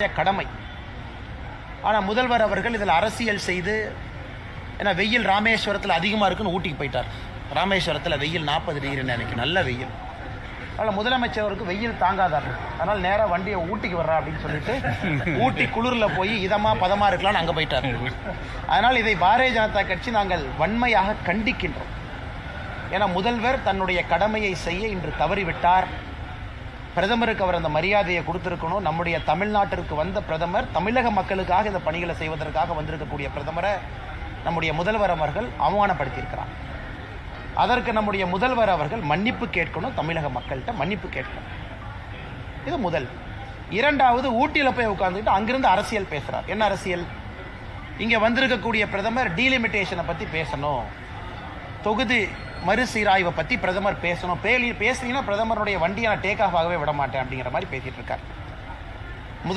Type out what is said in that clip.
கடமை. ஆனால் முதல்வர் அவர்கள் இதில் அரசியல் செய்து, ஏன்னா வெயில் ராமேஸ்வரத்தில் அதிகமாக இருக்குன்னு ஊட்டிக்கு போயிட்டார். ராமேஸ்வரத்தில் வெயில் 40 டிகிரின்னு எனக்கு நல்ல வெயில். அதனால் முதலமைச்சருக்கு வெயில் தாங்காதார். அதனால் நேராக வண்டியை ஊட்டிக்கு வர்றா அப்படின்னு சொல்லிட்டு ஊட்டி குளிரில் போய் இதமாக பதமாக இருக்கலாம்னு அங்கே போயிட்டார். அதனால் இதை பாரதிய ஜனதா கட்சி நாங்கள் வன்மையாக கண்டிக்கின்றோம். ஏன்னா முதல்வர் தன்னுடைய கடமையை செய்ய இன்று தவறிவிட்டார். பிரதமருக்கு அவர் அந்த மரியாதையை கொடுத்திருக்கணும். நம்முடைய தமிழ்நாட்டிற்கு வந்த பிரதமர் தமிழக மக்களுக்காக இந்த பணிகளை செய்வதற்காக வந்திருக்கக்கூடிய பிரதமரை நம்முடைய முதல்வர் அவர்கள் அவமானப்படுத்தியிருக்கிறார். அதற்கு நம்முடைய முதல்வர் அவர்கள் மன்னிப்பு கேட்கணும், தமிழக மக்கள்கிட்ட மன்னிப்பு கேட்கணும். இது முதல். இரண்டாவது, ஊட்டியில் போய் உட்கார்ந்துட்டு அங்கிருந்து அரசியல் பேசுறார். என்ன அரசியல்? இங்கே வந்திருக்கக்கூடிய பிரதமர் டீலிமிட்டேஷனை பற்றி பேசணும், தொகுதி மறுசீராய்வை பற்றி பிரதமர் பேசணும். பேசினீங்கன்னா பிரதமருடைய வண்டியை நான் டேக் ஆஃப் ஆகவே விட மாட்டேன் அப்படிங்கிற மாதிரி பேசிட்டு இருக்கார்.